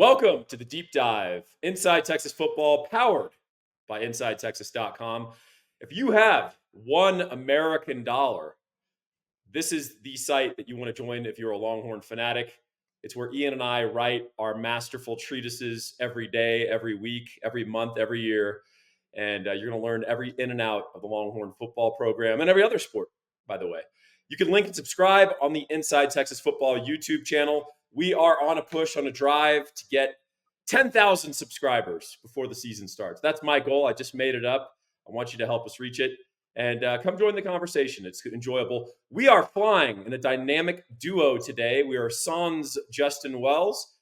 Welcome to the deep dive Inside Texas Football, powered by InsideTexas.com. If you have $1 American, this is the site that you want to join if you're a Longhorn fanatic. It's where Ian and I write our masterful treatises every day, every week, every month, every year. And you're going to learn every in and out of the Longhorn football program and every other sport, by the way. You can link and subscribe on the Inside Texas Football YouTube channel. We are on a push, on a drive to get 10,000 subscribers before the season starts. That's my goal. I just made it up. I want you to help us reach it. And come join the conversation. It's enjoyable. We are flying in a dynamic duo today. We are Sans Justin Wells.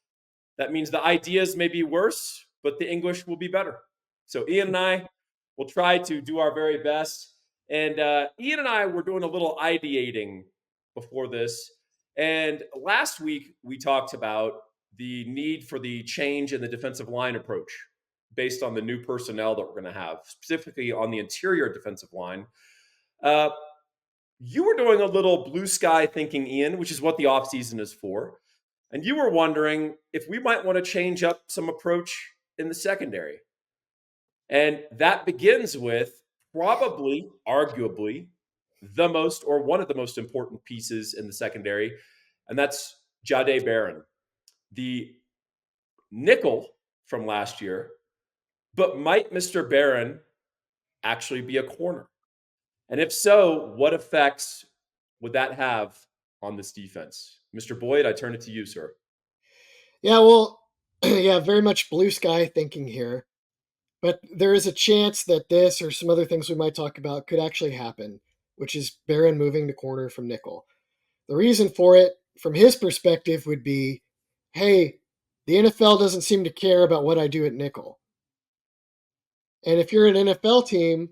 That means the ideas may be worse, but the English will be better. So Ian and I will try to do our very best. And Ian and I were doing a little ideating before this. And last week, we talked about the need for the change in the defensive line approach based on the new personnel that we're going to have, specifically on the interior defensive line. You were doing a little blue sky thinking, Ian, which is what the offseason is for. And you were wondering if we might want to change up some approach in the secondary. And that begins with probably, arguably, the most or one of the most important pieces in the secondary, and that's Jahdae Barron, the nickel from last year. But might Mr. Barron actually be a corner? And if so, what effects would that have on this defense? Mr. Boyd, I turn it to you, sir. Yeah, well, yeah, very much blue sky thinking here. But there is a chance that this or some other things we might talk about could actually happen, which is Barron moving to corner from nickel. The reason for it, from his perspective, would be, hey, the NFL doesn't seem to care about what I do at nickel. And if you're an NFL team,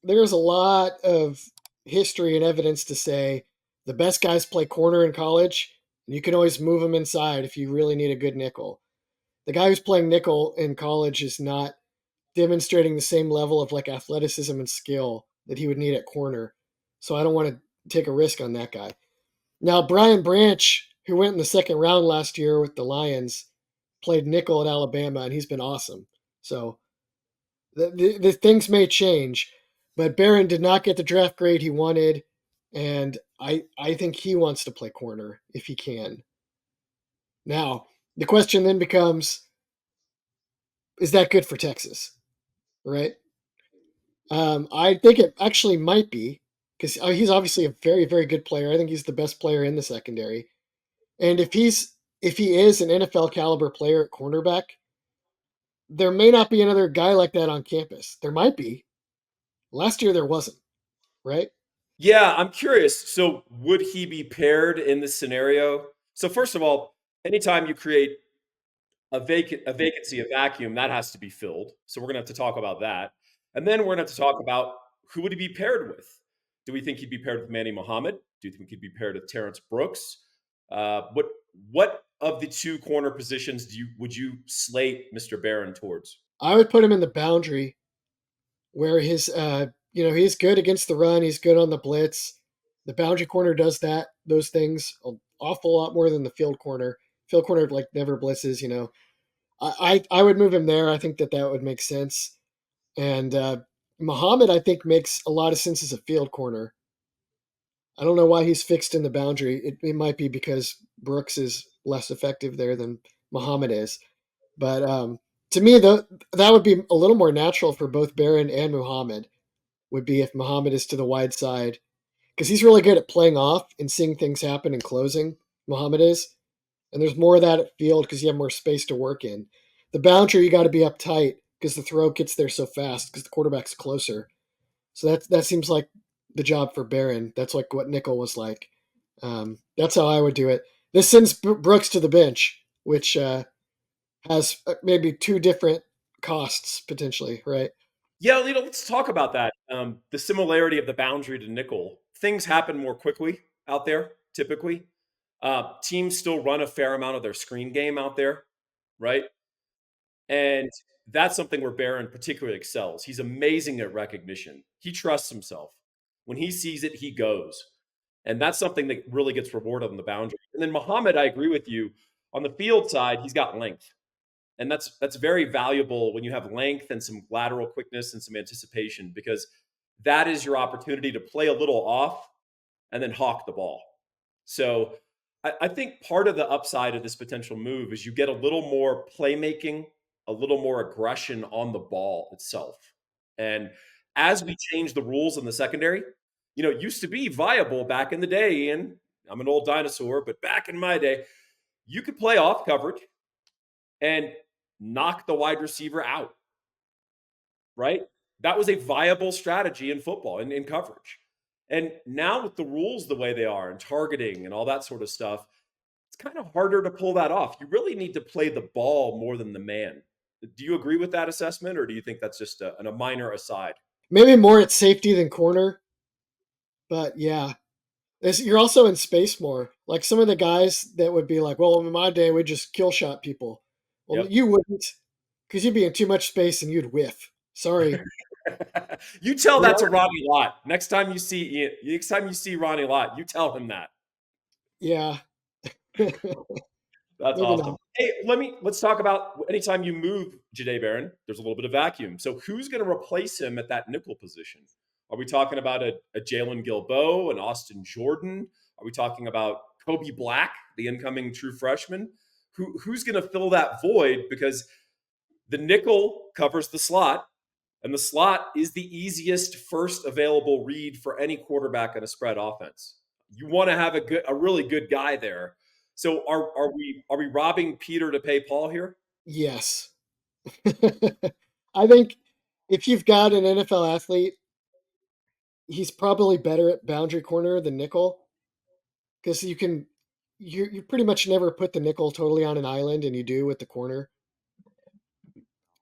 there's a lot of history and evidence to say the best guys play corner in college, and you can always move them inside if you really need a good nickel. The guy who's playing nickel in college is not demonstrating the same level of like athleticism and skill that he would need at corner. So I don't want to take a risk on that guy. Now, Brian Branch, who went in the second round last year with the Lions, played nickel at Alabama, and he's been awesome. So the things may change, but Barron did not get the draft grade he wanted, and I think he wants to play corner if he can. Now, the question then becomes, is that good for Texas? Right? I think it actually might be because he's obviously a very, very good player. I think he's the best player in the secondary. And if he is an NFL caliber player at cornerback, there may not be another guy like that on campus. There might be. Last year there wasn't, right? Yeah, I'm curious. So, would he be paired in this scenario? So, first of all, anytime you create a vacancy, a vacuum, that has to be filled. So, we're going to have to talk about that, and then we're going to have to talk about who would he be paired with. Do we think he'd be paired with Manny Muhammad? Do you think he'd be paired with Terrence Brooks? What of the two corner positions would you slate Mr. Barron towards? I would put him in the boundary where he's good against the run, he's good on the blitz. The boundary corner does those things an awful lot more than the field corner. Field corner like never blitzes, I would move him there. I think that would make sense. And Muhammad, I think, makes a lot of sense as a field corner. I don't know why he's fixed in the boundary. It might be because Brooks is less effective there than Muhammad is. But to me, that would be a little more natural for both Barron and Muhammad, would be if Muhammad is to the wide side. Because he's really good at playing off and seeing things happen and closing, Muhammad is. And there's more of that at field because you have more space to work in. The boundary, you got to be uptight because the throw gets there so fast because the quarterback's closer. So that seems like the job for Barron. That's like what nickel was like. That's how I would do it. This sends Brooks to the bench, which has maybe two different costs potentially, right? Yeah, let's talk about that. The similarity of the boundary to nickel. Things happen more quickly out there, typically. Teams still run a fair amount of their screen game out there, right? And that's something where Barron particularly excels. He's amazing at recognition. He trusts himself. When he sees it, he goes. And that's something that really gets rewarded on the boundary. And then Muhammad, I agree with you. On the field side, he's got length. And that's very valuable when you have length and some lateral quickness and some anticipation, because that is your opportunity to play a little off and then hawk the ball. So I think part of the upside of this potential move is you get a little more playmaking, a little more aggression on the ball itself. And as we change the rules in the secondary, it used to be viable back in the day. And I'm an old dinosaur, but back in my day, you could play off coverage and knock the wide receiver out, right? That was a viable strategy in football and in coverage. And now with the rules the way they are and targeting and all that sort of stuff, it's kind of harder to pull that off. You really need to play the ball more than the man. Do you agree with that assessment, or do you think that's just a minor aside? Maybe more at safety than corner, but yeah. You're also in space more. Like some of the guys that would be like, well, in my day, we just kill shot people. Well, Yep. you wouldn't, because you'd be in too much space and you'd whiff. Sorry. You tell that to Yeah. Ronnie Lott. Next time you see Ronnie Lott, you tell him that. Yeah. That's Maybe awesome. not. Hey, let's talk about anytime you move Jahdae Barron, there's a little bit of vacuum. So who's going to replace him at that nickel position? Are we talking about a Jalen Gilbo, an Austin Jordan? Are we talking about Kobe Black, the incoming true freshman? Who's going to fill that void? Because the nickel covers the slot, and the slot is the easiest first available read for any quarterback in a spread offense. You want to have a really good guy there. So are we robbing Peter to pay Paul here? Yes. I think if you've got an NFL athlete, he's probably better at boundary corner than nickel because you pretty much never put the nickel totally on an island, and you do with the corner.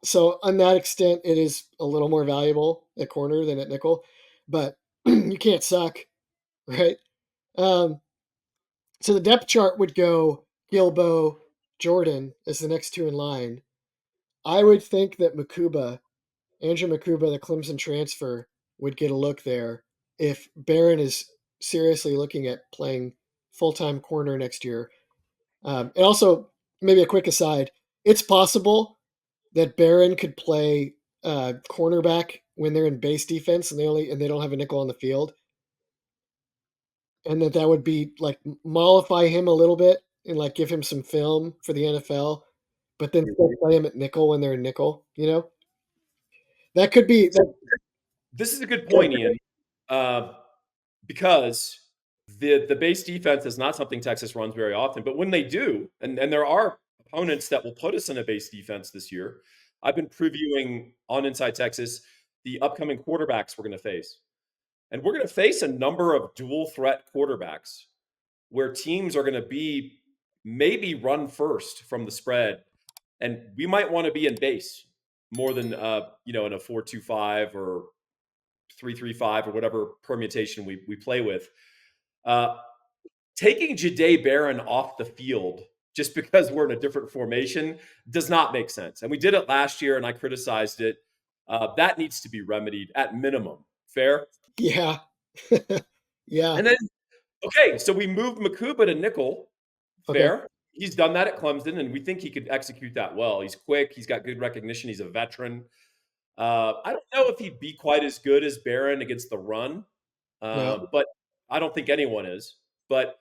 So on that extent, it is a little more valuable at corner than at nickel, but you can't suck, right? Um, so the depth chart would go Gilbo, Jordan as the next two in line. I would think that Andrew Makuba, the Clemson transfer, would get a look there if Barron is seriously looking at playing full time corner next year. And also, maybe a quick aside, it's possible that Barron could play cornerback when they're in base defense and they don't have a nickel on the field, and that would be like mollify him a little bit and like give him some film for the NFL, but then still play him at nickel when they're in nickel. That could be So that. this is a good point, Ian, uh, because the base defense is not something Texas runs very often. But when they do, and there are opponents that will put us in a base defense this year. I've been previewing on Inside Texas the upcoming quarterbacks we're going to face. And we're going to face a number of dual threat quarterbacks where teams are going to be maybe run first from the spread. And we might want to be in base more than, in a 4-2-5 or 3-3-5 or whatever permutation we play with. Uh, Taking Jahdae Barron off the field just because we're in a different formation does not make sense. And we did it last year, and I criticized it. That needs to be remedied at minimum. Fair? Yeah. Yeah. And then, okay, so we moved Makuba to nickel. Okay. Fair. He's done that at Clemson, and we think he could execute that well. He's quick. He's got good recognition. He's a veteran. I don't know if he'd be quite as good as Barron against the run, No. but I don't think anyone is. But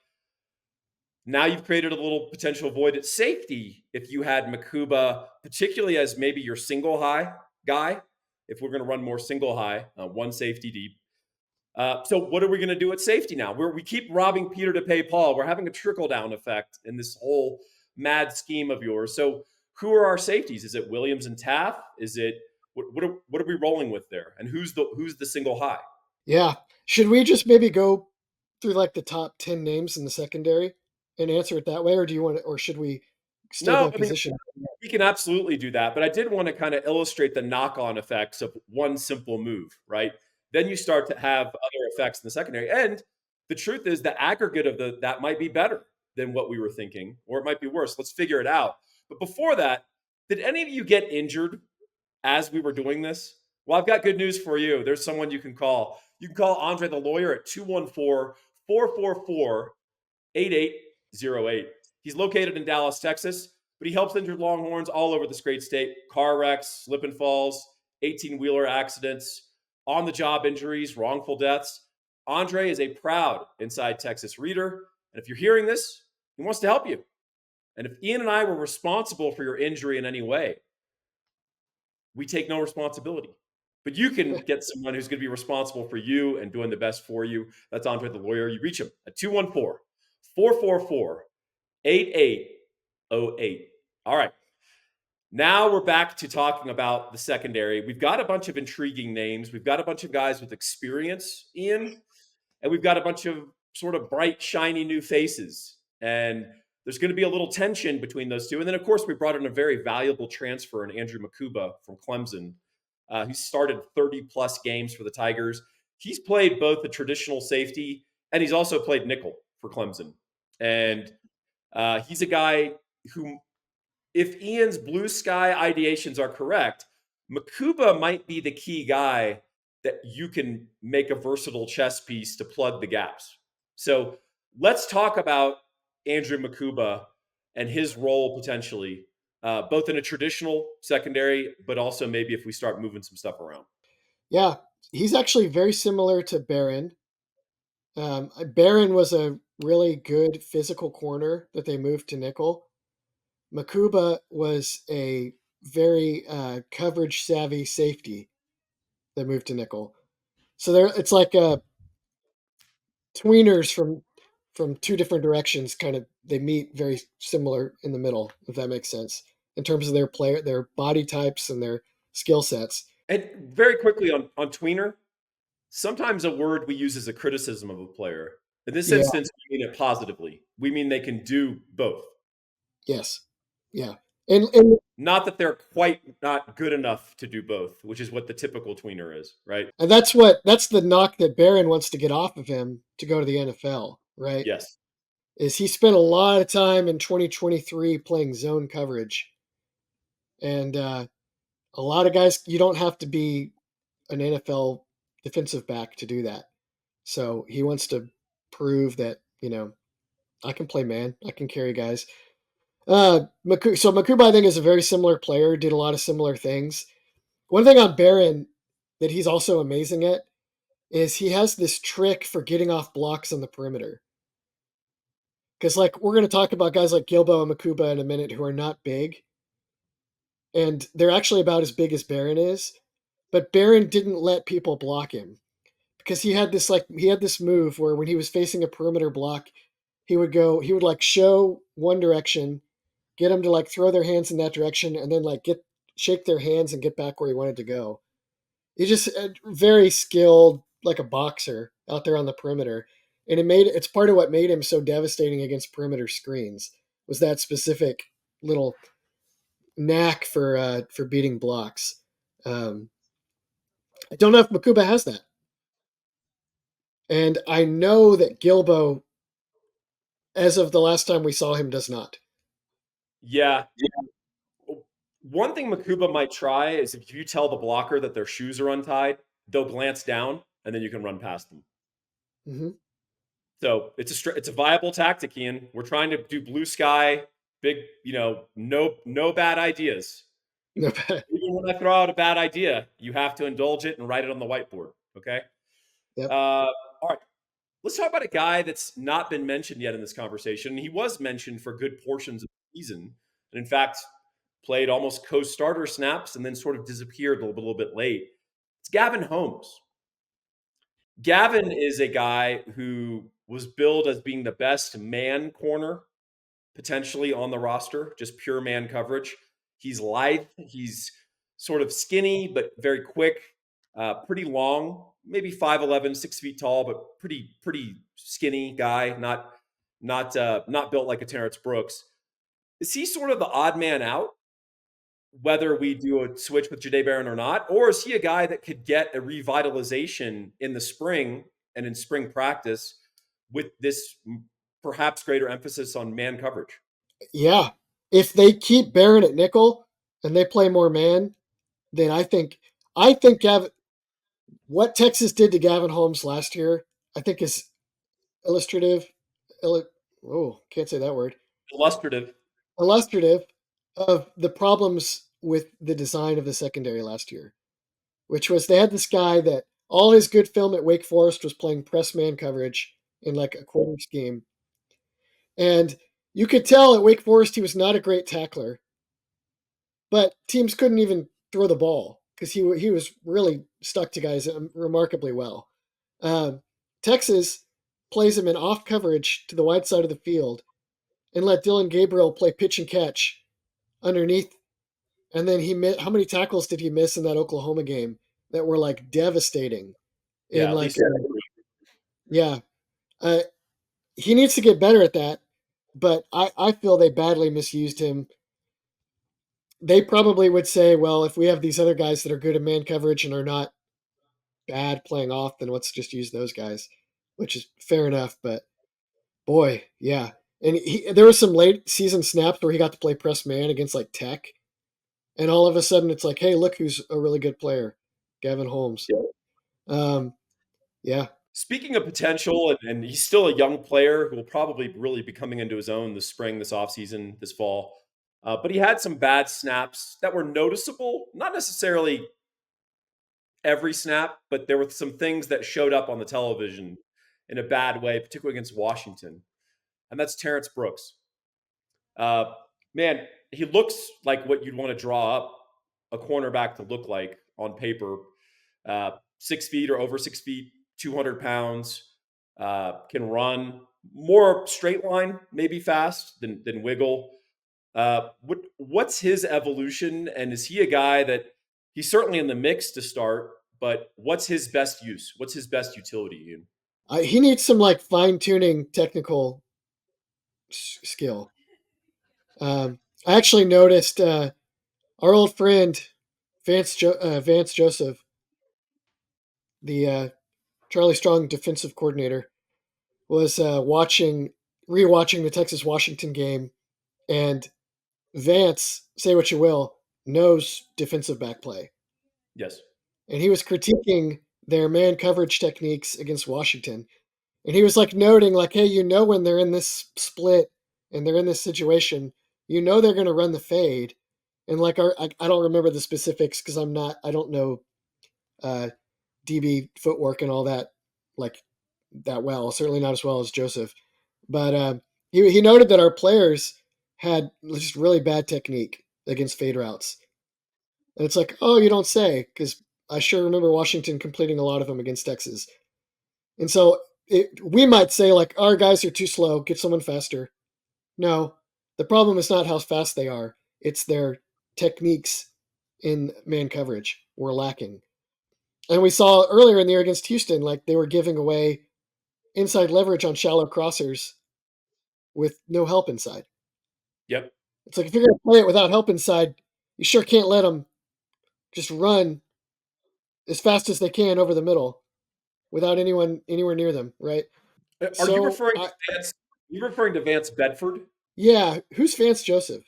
now you've created a little potential void at safety if you had Makuba, particularly as maybe your single high guy. If we're going to run more single high, one safety deep. So what are we going to do at safety now? We keep robbing Peter to pay Paul. We're having a trickle down effect in this whole mad scheme of yours. So who are our safeties? Is it Williams and Taff? Is it what are we rolling with there? And who's the single high? Yeah. Should we just maybe go through like the top 10 names in the secondary and answer it that way? Or or should we still No, go I mean position? we can absolutely do that, but I did want to kind of illustrate the knock-on effects of one simple move, right? Then you start to have other effects in the secondary. And the truth is the aggregate of that might be better than what we were thinking, or it might be worse. Let's figure it out. But before that, did any of you get injured as we were doing this? Well, I've got good news for you. There's someone you can call. You can call Andre the lawyer at 214-444-8808. He's located in Dallas, Texas. but he helps injured Longhorns all over this great state. Car wrecks, slip and falls, 18-wheeler accidents, on the job injuries, wrongful deaths. Andre is a proud Inside Texas reader. And if you're hearing this, he wants to help you. And if Ian and I were responsible for your injury in any way, we take no responsibility. But you can get someone who's going to be responsible for you and doing the best for you. That's Andre the lawyer. You reach him at 214 444 8808. All right. Now we're back to talking about the secondary. We've got a bunch of intriguing names. We've got a bunch of guys with experience, Ian, and we've got a bunch of sort of bright, shiny new faces. And there's going to be a little tension between those two. And then, of course, we brought in a very valuable transfer in Andrew Makuba from Clemson. He started 30-plus games for the Tigers. He's played both the traditional safety, and he's also played nickel for Clemson. And he's a guy who, if Ian's blue sky ideations are correct, Makuba might be the key guy that you can make a versatile chess piece to plug the gaps. So let's talk about Andrew Makuba and his role potentially, both in a traditional secondary, but also maybe if we start moving some stuff around. Yeah, he's actually very similar to Barron. Barron was a really good physical corner that they moved to nickel. Makuba was a very coverage savvy safety that moved to nickel. So there, it's like tweeners from two different directions. Kind of, they meet very similar in the middle, if that makes sense, in terms of their body types, and their skill sets. And very quickly on tweener, sometimes a word we use as a criticism of a player. In this Yeah. instance, we mean it positively. We mean they can do both. Yes. Yeah. And Not that they're quite not good enough to do both, which is what the typical tweener is, right? and that's the knock that Barron wants to get off of him to go to the NFL, right? Yes. Is he spent a lot of time in 2023 playing zone coverage, and a lot of guys, you don't have to be an NFL defensive back to do that. So he wants to prove that, I can play man, I can carry guys. So Makuba, I think, is a very similar player. Did a lot of similar things. One thing on Barron that he's also amazing at is he has this trick for getting off blocks on the perimeter. Because, like, we're going to talk about guys like Gilbo and Makuba in a minute who are not big, and they're actually about as big as Barron is. But Barron didn't let people block him because he had this move where when he was facing a perimeter block, he would like show one direction, get them to like throw their hands in that direction, and then like shake their hands and get back where he wanted to go. He's just very skilled, like a boxer out there on the perimeter, and it's part of what made him so devastating against perimeter screens was that specific little knack for beating blocks. Um, I don't know if Makuba has that, and I know that Gilbo, as of the last time we saw him, does not. Yeah. One thing Makuba might try is if you tell the blocker that their shoes are untied, they'll glance down and then you can run past them. Mm-hmm. So it's a viable tactic, Ian. We're trying to do blue sky, big, no bad ideas. No, Even when I throw out a bad idea, you have to indulge it and write it on the whiteboard. Okay. yep. All right. Let's talk about a guy that's not been mentioned yet in this conversation. He was mentioned for good portions of the season, and in fact, played almost co-starter snaps and then sort of disappeared a little bit late. It's Gavin Holmes. Gavin is a guy who was billed as being the best man corner potentially on the roster, just pure man coverage. He's lithe. He's sort of skinny, but very quick, pretty long, maybe 5'11", 6 feet tall, but pretty skinny guy, not built like a Terrence Brooks. Is he sort of the odd man out, whether we do a switch with Jahdae Barron or not? Or is he a guy that could get a revitalization in the spring and in spring practice with this perhaps greater emphasis on man coverage? Yeah. If they keep Barron at nickel and they play more man, then I think Gavin, what Texas did to Gavin Holmes last year, I think is illustrative. Oh, can't say that word. Illustrative. Illustrative of the problems with the design of the secondary last year, which was they had this guy that all his good film at Wake Forest was playing press man coverage in like a quarter scheme. And you could tell at Wake Forest he was not a great tackler, but teams couldn't even throw the ball because he was really stuck to guys remarkably well. Um, Texas plays him in off coverage to the wide side of the field and let Dylan Gabriel play pitch and catch underneath. And then how many tackles did he miss in that Oklahoma game that were like devastating? Yeah, In at like, least yeah, uh, he needs to get better at that. But I feel they badly misused him. They probably would say, well, if we have these other guys that are good at man coverage and are not bad playing off, then let's just use those guys, which is fair enough. But boy, yeah. And there was some late season snaps where he got to play press man against like Tech, and all of a sudden it's like, hey, look who's a really good player, Gavin Holmes. yeah. Um, yeah, Speaking of potential, and he's still a young player who will probably really be coming into his own this spring, this offseason, this fall. But he had some bad snaps that were noticeable, not necessarily every snap, but there were some things that showed up on the television in a bad way, particularly against Washington. And that's Terrence Brooks. Uh, Man, he looks like what you'd want to draw up a cornerback to look like on paper. 6 feet or over 6 feet, 200 pounds, can run more straight line, maybe fast than wiggle. What's his evolution? And is he a guy that he's certainly in the mix to start, but what's his best use? What's his best utility, Ian? he needs some like fine tuning technical skill. I actually noticed our old friend Vance Joseph, the Charlie Strong defensive coordinator, was rewatching the Texas Washington game, and Vance, say what you will, knows defensive back play, Yes. and he was critiquing their man coverage techniques against Washington, and he was like noting like, hey, when they're in this split and they're in this situation, they're going to run the fade, and like I don't remember the specifics because I don't know uh, DB footwork and all that like that well. Certainly not as well as Joseph. But he noted that our players had just really bad technique against fade routes. And it's like, oh, you don't say, because I sure remember Washington completing a lot of them against Texas. And so we might say, like, our guys are too slow, get someone faster. No, the problem is not how fast they are, it's their techniques in man coverage were lacking. And we saw earlier in the year against Houston, like, they were giving away inside leverage on shallow crossers with no help inside. Yep. It's like if you're going to play it without help inside, you sure can't let them just run as fast as they can over the middle without anyone anywhere near them, right? Are you So, referring to Vance? You referring to Vance Bedford? yeah, who's Vance Joseph?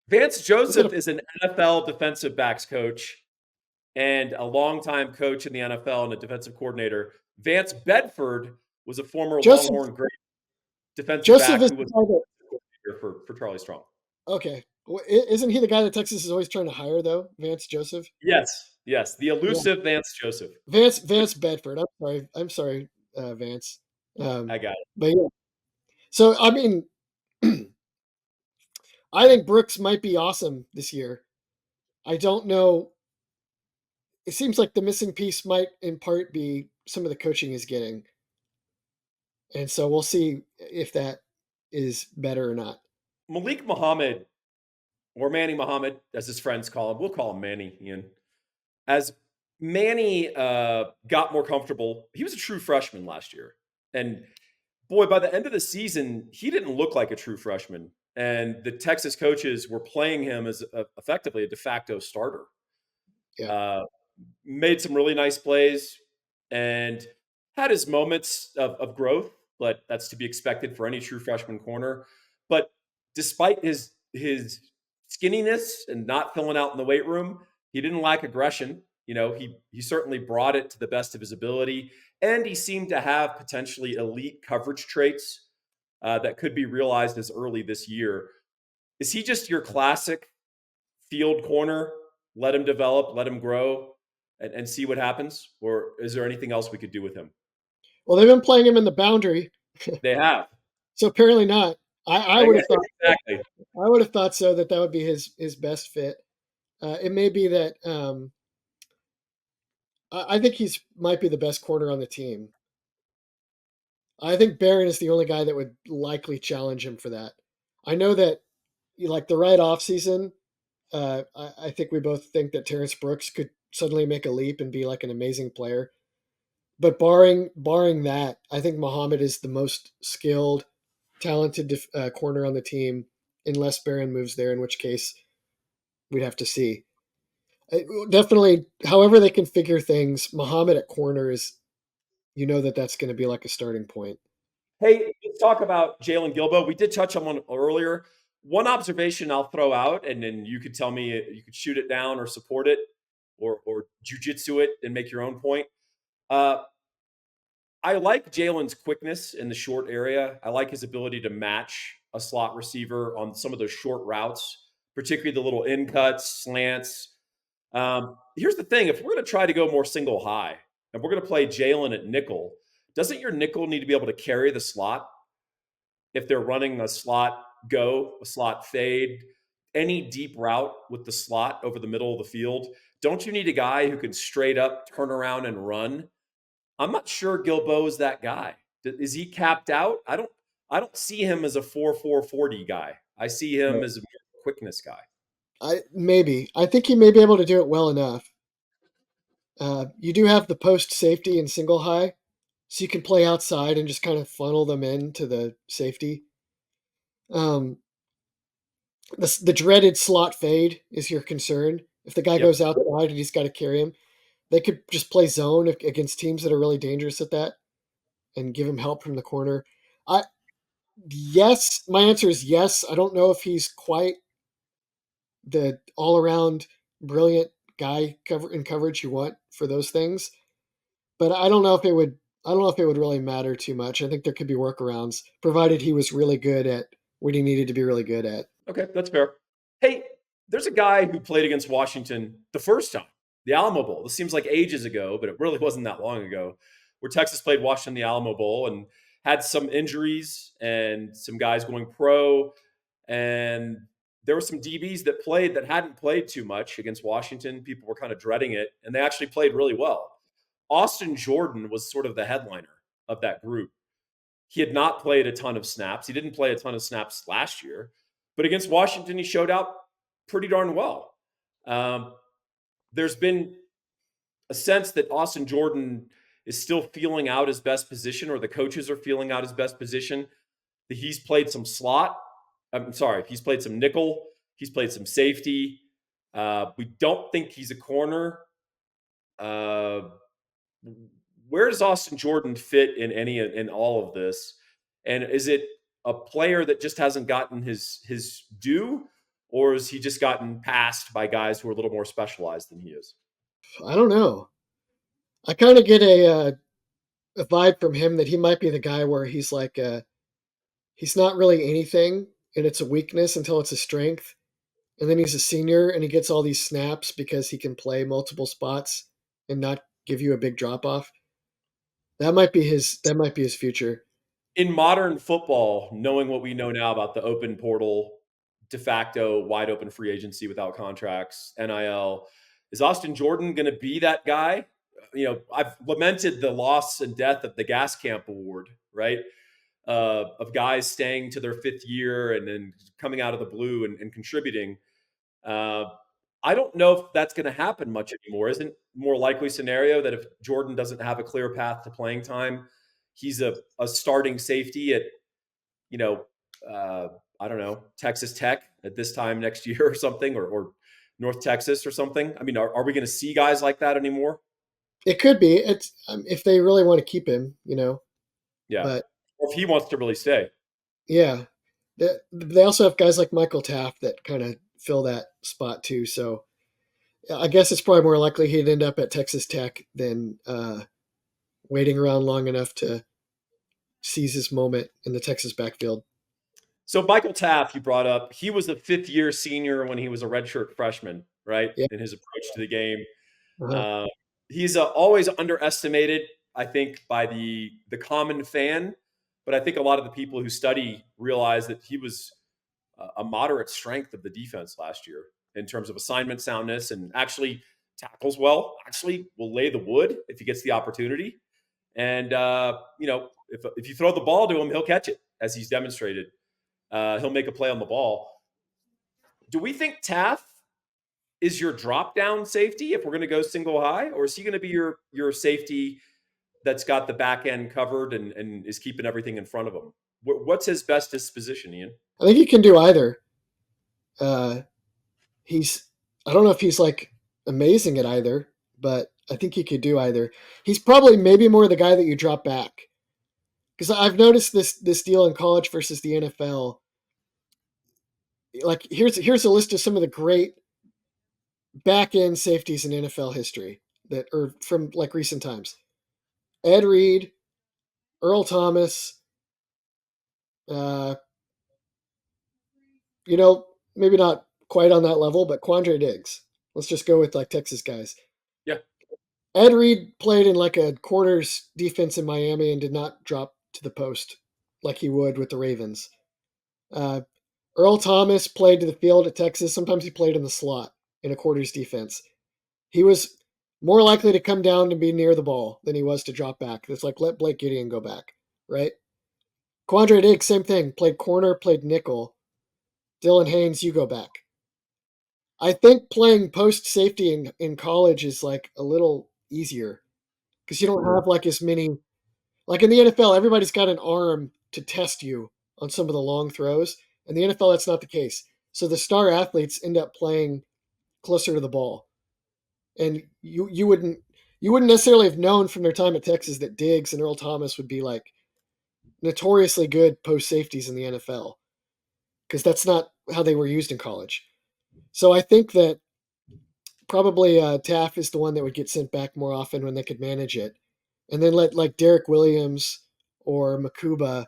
Vance Was it a Joseph is an NFL defensive backs coach and a longtime coach in the NFL and a defensive coordinator. Vance Bedford was a former Joseph? Longhorn great defensive Joseph back is who the was guy that. for Charlie Strong. Okay, well, isn't he the guy that Texas is always trying to hire though? Vance Joseph. Yes, yes, the Yeah, elusive Vance Joseph. Vance Bedford. I'm sorry, Vance. I Um, got it. but yeah, so I mean, I think Brooks might be awesome this year. I don't know. It seems like the missing piece might in part be some of the coaching he's getting. And so we'll see if that is better or not. Malik Muhammad, or Manny Muhammad, as his friends call him. We'll call him Manny, Ian. As Manny got more comfortable, he was a true freshman last year. And boy, by the end of the season, he didn't look like a true freshman. And the Texas coaches were playing him as effectively a de facto starter. Yeah. Uh, Made some really nice plays and had his moments of growth, but that's to be expected for any true freshman corner. But despite his skinniness and not filling out in the weight room, he didn't lack aggression. He certainly brought it to the best of his ability, and he seemed to have potentially elite coverage traits that could be realized as early this year. Is he just your classic field corner, let him develop, let him grow, and see what happens? Or is there anything else we could do with him? Well, they've been playing him in the boundary, They have. so apparently not. I would have thought Exactly. I would have thought so that that would be his best fit. It may be that I think he's might be the best corner on the team. I think Barron is the only guy that would likely challenge him for that. I know that like the right off season. I think we both think that Terrence Brooks could suddenly make a leap and be like an amazing player. But barring that, I think Muhammad is the most skilled, talented corner on the team, unless Barron moves there, in which case we'd have to see. Definitely, however they configure things, Muhammad at corner is, you know, that's going to be like a starting point. Hey, let's talk about Jalen Gilbo. We did touch on one earlier. One observation I'll throw out, and then you could tell me you could shoot it down or support it, or jujitsu it and make your own point. Uh, I like Jalen's quickness in the short area. I like his ability to match a slot receiver on some of those short routes, particularly the little in cuts, slants. Here's the thing: if we're going to try to go more single high, and we're going to play Jalen at nickel, doesn't your nickel need to be able to carry the slot if they're running a slot go, a slot fade, any deep route with the slot over the middle of the field? Don't you need a guy who can straight up turn around and run? I'm not sure Gilbo is that guy. Is he capped out? I don't see him as a 4-4-40 guy. I see him Right. as a quickness guy. I think he may be able to do it well enough. You do have the post safety and single high, so you can play outside and just kind of funnel them into the safety. Um, the dreaded slot fade is your concern. If the guy Yep. goes outside and he's got to carry him, they could just play zone against teams that are really dangerous at that and give him help from the corner. I Yes, my answer is yes. I don't know if he's quite the all around brilliant guy in coverage you want for those things, but I don't know if it would. I don't know if it would really matter too much. I think there could be workarounds, provided he was really good at what he needed to be really good at. Okay, that's fair. Hey, there's a guy who played against Washington the first time, the Alamo Bowl. This seems like ages ago, but it really wasn't that long ago, where Texas played Washington the Alamo Bowl and had some injuries and some guys going pro. And there were some DBs that played that hadn't played too much against Washington. People were kind of dreading it, and they actually played really well. Austin Jordan was sort of the headliner of that group. He had not played a ton of snaps. He didn't play a ton of snaps last year, but against Washington, he showed out pretty darn well. Um, there's been a sense that Austin Jordan is still feeling out his best position, or the coaches are feeling out his best position. That he's played some slot. I'm sorry, he's played some nickel. He's played some safety. We don't think he's a corner. Uh, where does Austin Jordan fit in all of this? And is it a player that just hasn't gotten his due, or has he just gotten passed by guys who are a little more specialized than he is? I don't know. I kind of get a vibe from him that he might be the guy where he's like he's not really anything, and it's a weakness until it's a strength. And then he's a senior and he gets all these snaps because he can play multiple spots and not give you a big drop off. That might be his future. In modern football, knowing what we know now about the open portal, de facto wide open free agency without contracts, NIL, is Austin Jordan going to be that guy? I've lamented the loss and death of the gas camp award, right? Of guys staying to their fifth year and then coming out of the blue and contributing. Uh, I don't know if that's going to happen much anymore. Isn't more likely scenario that if Jordan doesn't have a clear path to playing time, he's a starting safety at you know uh, I don't know, Texas Tech at this time next year or something, or North Texas or something. I mean, are we going to see guys like that anymore? It could be. It's if they really want to keep him, you know. Yeah, But or if he wants to really stay. yeah, they also have guys like Michael Taft that kind of fill that spot too. So I guess it's probably more likely he'd end up at Texas Tech than waiting around long enough to seize his moment in the Texas backfield. So Michael Taft, you brought up, he was a fifth-year senior when he was a redshirt freshman, right? Yeah. In his approach to the game, Uh-huh. uh, he's always underestimated, I think, by the common fan. But I think a lot of the people who study realize that he was a moderate strength of the defense last year in terms of assignment soundness and actually tackles well. Actually, will lay the wood if he gets the opportunity. And if you throw the ball to him, he'll catch it, as he's demonstrated. He'll make a play on the ball. Do we think Taff is your drop down safety if we're going to go single high, or is he going to be your safety that's got the back end covered and is keeping everything in front of him? What's his best disposition, Ian? I think he can do either. Uh, he's I don't know if he's like amazing at either, but I think he could do either. He's probably maybe more the guy that you drop back, because I've noticed this deal in college versus the NFL. Like here's a list of some of the great back end safeties in NFL history that are from like recent times: Ed Reed, Earl Thomas. Uh, maybe not quite on that level, but Quandre Diggs. Let's just go with like Texas guys. Yeah. Ed Reed played in like a quarters defense in Miami and did not drop to the post like he would with the Ravens. Uh, Earl Thomas played to the field at Texas. Sometimes he played in the slot in a quarters defense. He was more likely to come down and be near the ball than he was to drop back. It's like let Blake Gideon go back, right? Quandre Diggs, same thing. Played corner, played nickel. Dylan Haynes, you go back. I think playing post safety in college is like a little easier because you don't have like as many. Like in the NFL, everybody's got an arm to test you on some of the long throws. In the NFL, that's not the case. So the star athletes end up playing closer to the ball, and you wouldn't necessarily have known from their time at Texas that Diggs and Earl Thomas would be like notoriously good post safeties in the NFL because that's not how they were used in college. So I think that probably Taff is the one that would get sent back more often when they could manage it, and then let like Derek Williams or Makuba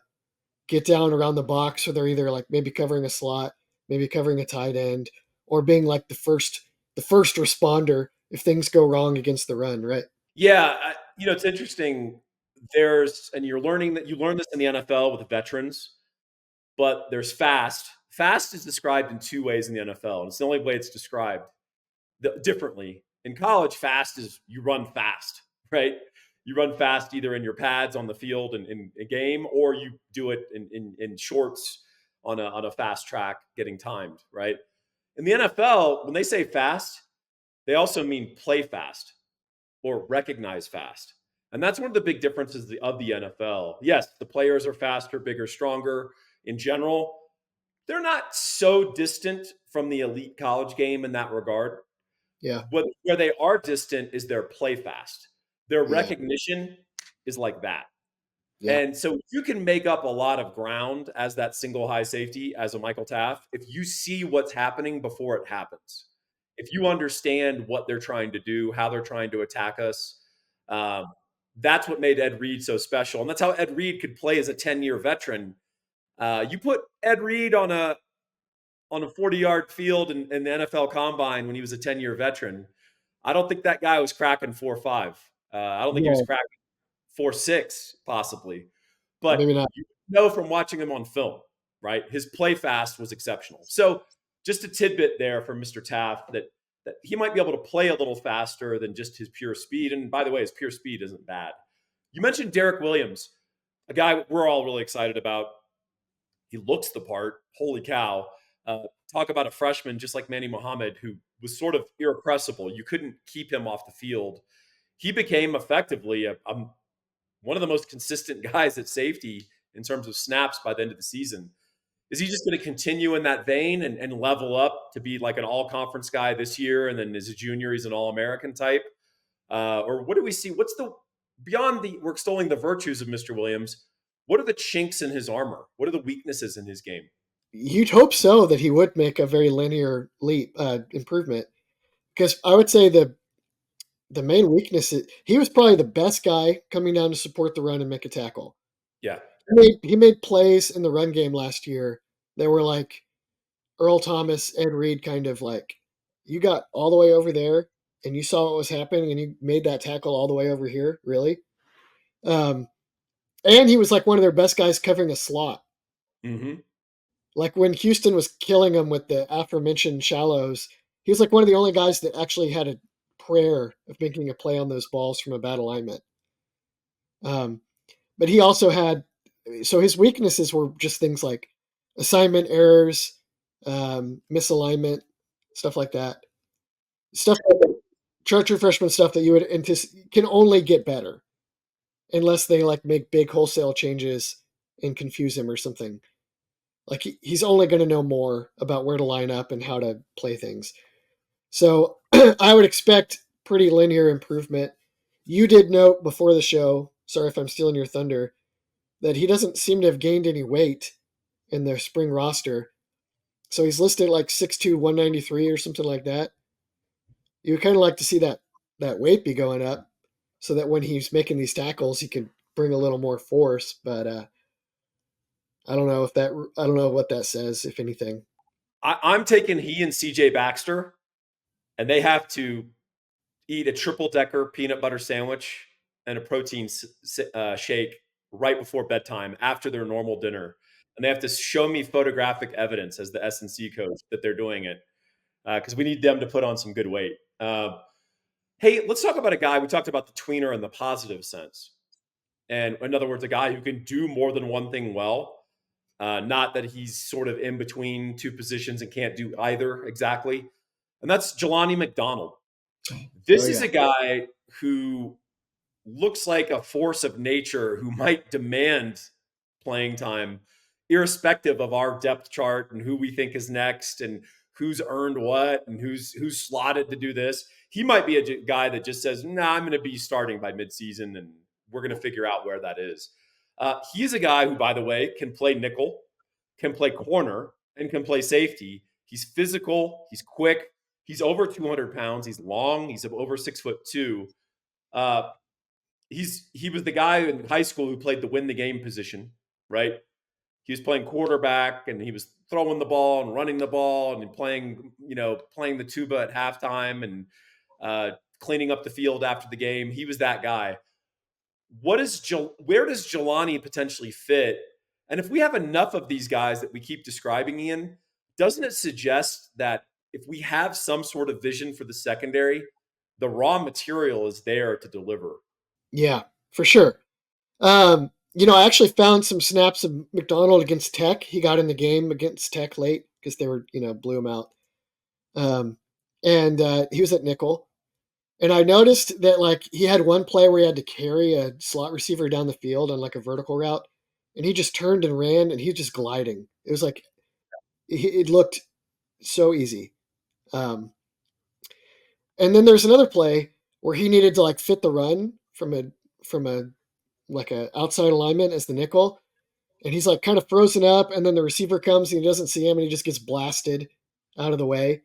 get down around the box, so they're either like maybe covering a slot, maybe covering a tight end, or being like the first responder if things go wrong against the run, right? Yeah, it's interesting. You learn this in the NFL with the veterans, but there's fast. Fast is described in two ways in the NFL, and it's the only way it's described differently. In college, fast is you run fast, right? You run fast either in your pads on the field in a game, or you do it in shorts on a fast track getting timed, right? In the NFL, when they say fast, they also mean play fast or recognize fast. And that's one of the big differences of the NFL. Yes, the players are faster, bigger, stronger in general. They're not so distant from the elite college game in that regard. Yeah, But where they are distant is their play fast. Their yeah, recognition is like that. yeah, And so you can make up a lot of ground as that single high safety, as a Michael Taft, if you see what's happening before it happens. If you understand what they're trying to do, how they're trying to attack us, um, that's what made Ed Reed so special. And that's how Ed Reed could play as a 10-year veteran. You put Ed Reed on a 40-yard field in the NFL Combine when he was a 10-year veteran. I don't think that guy was cracking 4.5. I don't think he was no, cracking 4.6, possibly. But maybe not. you know from watching him on film, right? His play fast was exceptional. So just a tidbit there from Mr. Taft that he might be able to play a little faster than just his pure speed. And by the way, his pure speed isn't bad. You mentioned Derek Williams, a guy we're all really excited about. He looks the part. Holy cow. Talk about a freshman just like Manny Muhammad, who was sort of irrepressible. You couldn't keep him off the field. He became effectively one of the most consistent guys at safety in terms of snaps by the end of the season. Is he just going to continue in that vein and level up to be like an all conference guy this year? And then as a junior, he's an all American type? Or what do we see? We're extolling the virtues of Mr. Williams. What are the chinks in his armor? What are the weaknesses in his game? You'd hope so that he would make a very linear leap improvement, because I would say the main weakness is he was probably the best guy coming down to support the run and make a tackle. Yeah. He made plays in the run game last year They were like Earl Thomas, Ed Reed, kind of like, you got all the way over there and you saw what was happening and you made that tackle all the way over here, really? Um, and he was like one of their best guys covering a slot. Hmm. Like when Houston was killing him with the aforementioned shallows, he was like one of the only guys that actually had a prayer of making a play on those balls from a bad alignment. Um, but he also had, so his weaknesses were just things like assignment errors, misalignment, stuff like that. Stuff true freshman stuff that you would anticipate can only get better unless they like make big wholesale changes and confuse him or something. Like he's only going to know more about where to line up and how to play things. So I would expect pretty linear improvement. You did note before the show, sorry if I'm stealing your thunder, that he doesn't seem to have gained any weight in their spring roster. So he's listed like 6'2", 193 or something like that. You would kind of like to see that weight be going up so that when he's making these tackles, he can bring a little more force. But I don't know if that I don't know what that says, if anything. I'm taking he and CJ Baxter, and they have to eat a triple decker peanut butter sandwich and a protein shake right before bedtime after their normal dinner. And they have to show me photographic evidence as the S&C coach that they're doing it because we need them to put on some good weight. Hey, let's talk about a guy. We talked about the tweener in the positive sense. And in other words, a guy who can do more than one thing well. Not that he's sort of in between two positions and can't do either exactly. And that's Jelani McDonald. Oh This is yeah, a guy who looks like a force of nature who might demand playing time, irrespective of our depth chart and who we think is next and who's earned what and who's slotted to do this. He might be a guy that just says, "Nah, I'm going to be starting by midseason, and we're going to figure out where that is." He's a guy who, by the way, can play nickel, can play corner, and can play safety. He's physical. He's quick. He's over 200 pounds. He's long. He's over 6'2". Uh, he was the guy in high school who played the win the game position, right? He was playing quarterback and he was throwing the ball and running the ball and playing the tuba at halftime and cleaning up the field after the game. He was that guy. Where does Jelani potentially fit? And if we have enough of these guys that we keep describing, Ian, doesn't it suggest that if we have some sort of vision for the secondary, the raw material is there to deliver? yeah, for sure. I actually found some snaps of McDonald against Tech. He got in the game against Tech late because they were, blew him out. Um, and he was at nickel. And I noticed that like he had one play where he had to carry a slot receiver down the field on like a vertical route, and he just turned and ran, and he was just gliding. It was like it looked so easy. Um, and then there's another play where he needed to like fit the run from a like a outside alignment as the nickel, and he's like kind of frozen up, and then the receiver comes and he doesn't see him, and he just gets blasted out of the way.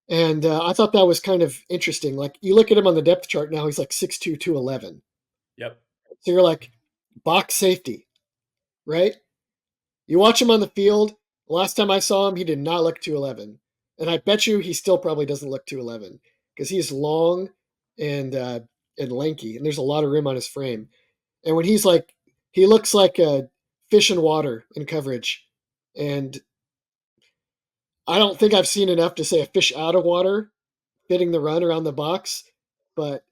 And I thought that was kind of interesting. Like you look at him on the depth chart now, he's like 6'2", 211. Yep. So you're like box safety, right? You watch him on the field. Last time I saw him, he did not look 211, and I bet you he still probably doesn't look 211 because he's long and uh, and lanky, and there's a lot of room on his frame. And when he's like, he looks like a fish in water in coverage, and I don't think I've seen enough to say a fish out of water fitting the run around the box, but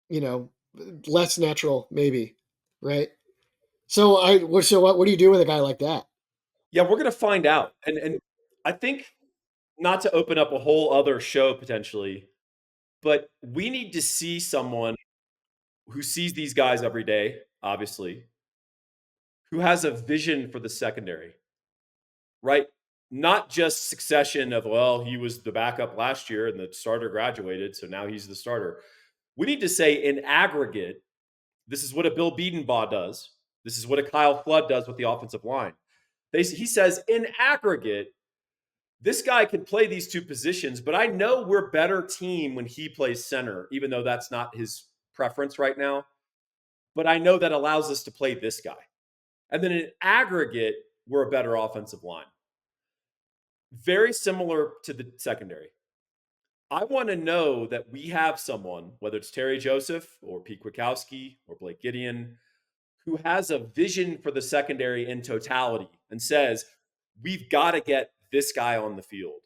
you know, less natural maybe, right? So what do you do with a guy like that? Yeah, we're gonna find out. And I think not to open up a whole other show potentially, but we need to see someone who sees these guys every day, obviously, who has a vision for the secondary, right? Not just succession of, well, he was the backup last year and the starter graduated, so now he's the starter. We need to say in aggregate, this is what a Bill Bedenbaugh does. This is what a Kyle Flood does with the offensive line. He says in aggregate, this guy can play these two positions, but I know we're better team when he plays center, even though that's not his preference right now. But I know that allows us to play this guy. And then in aggregate, we're a better offensive line. Very similar to the secondary. I want to know that we have someone, whether it's Terry Joseph or Pete Kwiatkowski or Blake Gideon, who has a vision for the secondary in totality and says, we've got to get this guy on the field,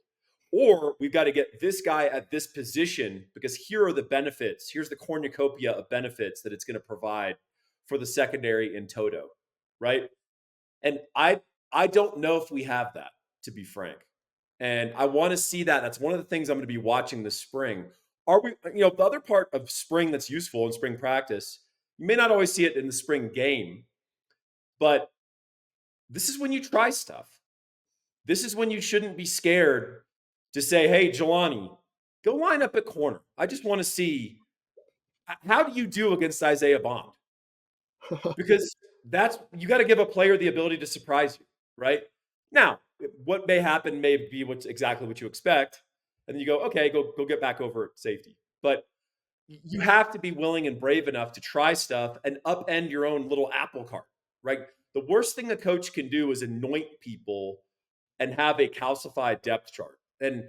or we've got to get this guy at this position because here are the benefits. Here's the cornucopia of benefits that it's going to provide for the secondary in toto, right? And I don't know if we have that, to be frank. And I want to see that. That's one of the things I'm going to be watching this spring. Are we, the other part of spring that's useful in spring practice, you may not always see it in the spring game, but this is when you try stuff. This is when you shouldn't be scared to say, hey, Jelani, go line up at corner. I just want to see, how do you do against Isaiah Bond? Because you got to give a player the ability to surprise you, right? Now, what may happen may be what's exactly what you expect. And then you go, okay, go get back over at safety. But you have to be willing and brave enough to try stuff and upend your own little apple cart, right? The worst thing a coach can do is anoint people and have a calcified depth chart. And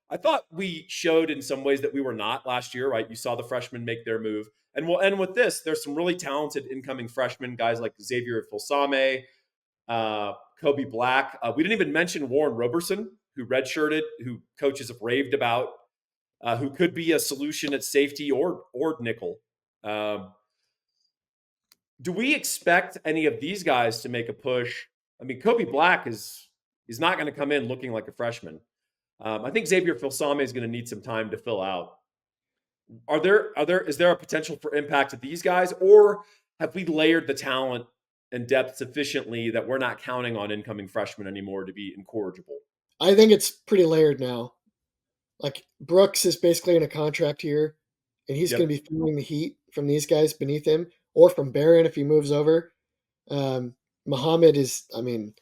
I thought we showed in some ways that we were not last year, right? You saw the freshmen make their move. And we'll end with this. There's some really talented incoming freshmen, guys like Xavier Filsame, Kobe Black. We didn't even mention Warren Roberson, who redshirted, who coaches have raved about, who could be a solution at safety or nickel. Do we expect any of these guys to make a push? I mean, Kobe Black is not going to come in looking like a freshman. I think Xavier Filsame is going to need some time to fill out. Is there a potential for impact to these guys, or have we layered the talent and depth sufficiently that we're not counting on incoming freshmen anymore to be incorrigible? I think it's pretty layered now. Like Brooks is basically in a contract here, and he's going Yep. to be feeling the heat from these guys beneath him, or from Barron if he moves over. Muhammad is, I mean,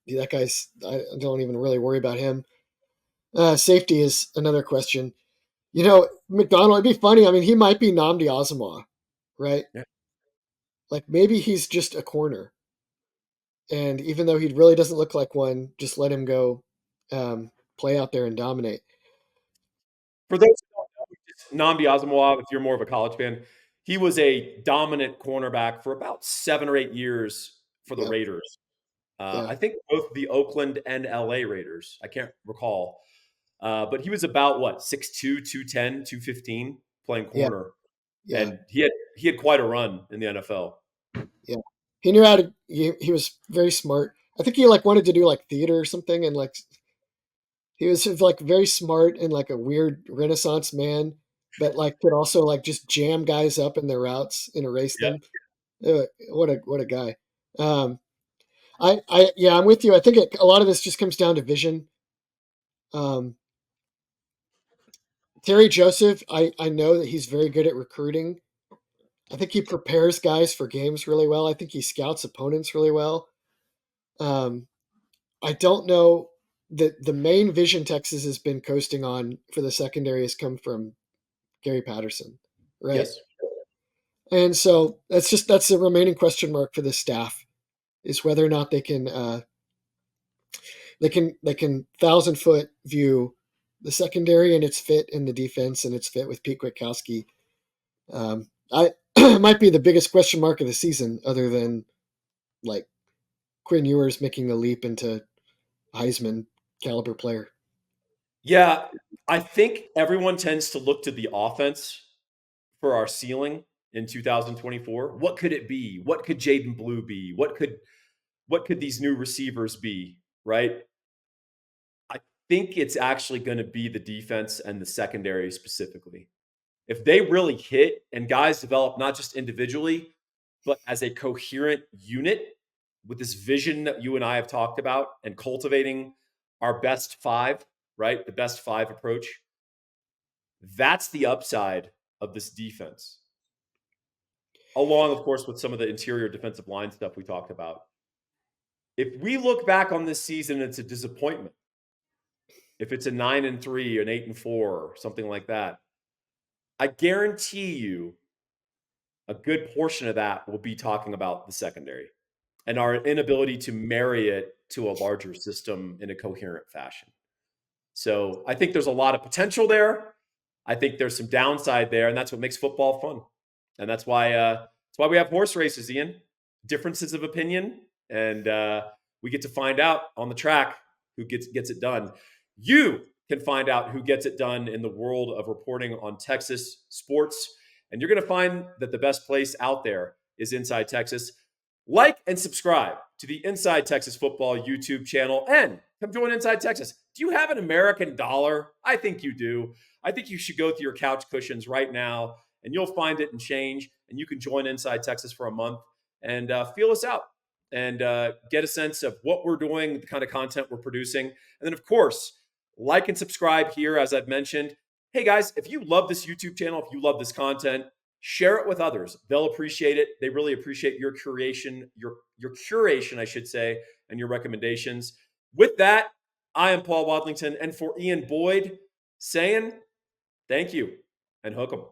that guy's. I don't even really worry about him. Safety is another question. McDonald. It'd be funny. I mean, he might be Namdi Asamoah, right? Yeah. Like maybe he's just a corner, and even though he really doesn't look like one, just let him go, play out there and dominate. For those who don't know, Nnamdi Asomugha, if you're more of a college fan, he was a dominant cornerback for about 7 or 8 years for the Yep. Raiders. Yeah. I think both the Oakland and LA Raiders. I can't recall. But he was about what, 6'2", 210, 215 playing Yeah. corner. Yeah. And he had quite a run in the NFL. Yeah. He knew how to. He was very smart. I think he like wanted to do like theater or something, and like he was like very smart and like a weird Renaissance man, but like could also like just jam guys up in their routes and erase Yeah. them. What a guy. Um, yeah, I'm with you. I think a lot of this just comes down to vision. Um, Terry Joseph, I know that he's very good at recruiting. I think he prepares guys for games really well. I think he scouts opponents really well. Um, I don't know that the main vision Texas has been coasting on for the secondary has come from Gary Patterson, right? Yes. And so that's the remaining question mark for this staff is whether or not they can 1,000-foot view the secondary and its fit in the defense and its fit with Pete Kwiatkowski. I might be the biggest question mark of the season, other than like Quinn Ewers making a leap into Heisman caliber player. Yeah. I think everyone tends to look to the offense for our ceiling in 2024. What could it be? What could Jaden Blue be? What could these new receivers be? Right? I think it's actually going to be the defense and the secondary specifically. If they really hit and guys develop not just individually, but as a coherent unit with this vision that you and I have talked about and cultivating our best five, right? The best five approach. That's the upside of this defense. Along, of course, with some of the interior defensive line stuff we talked about. If we look back on this season, it's a disappointment. If it's a 9-3, an 8-4, something like that, I guarantee you a good portion of that will be talking about the secondary and our inability to marry it to a larger system in a coherent fashion. So I think there's a lot of potential there. I think there's some downside there, and that's what makes football fun. And that's why we have horse races, Ian. Differences of opinion, and we get to find out on the track who gets it done. You can find out who gets it done in the world of reporting on Texas sports, and you're going to find that the best place out there is Inside Texas. Like and subscribe to the Inside Texas Football YouTube channel, and come join Inside Texas. Do you have an American dollar? I think you do. I think you should go through your couch cushions right now, and you'll find it in change, and you can join Inside Texas for a month and feel us out and get a sense of what we're doing, the kind of content we're producing. And then, of course, like and subscribe here, as I've mentioned. Hey, guys, if you love this YouTube channel, if you love this content, share it with others. They'll appreciate it. They really appreciate your curation, I should say, and your recommendations. With that, I am Paul Wadlington, and for Ian Boyd, saying thank you and hook 'em.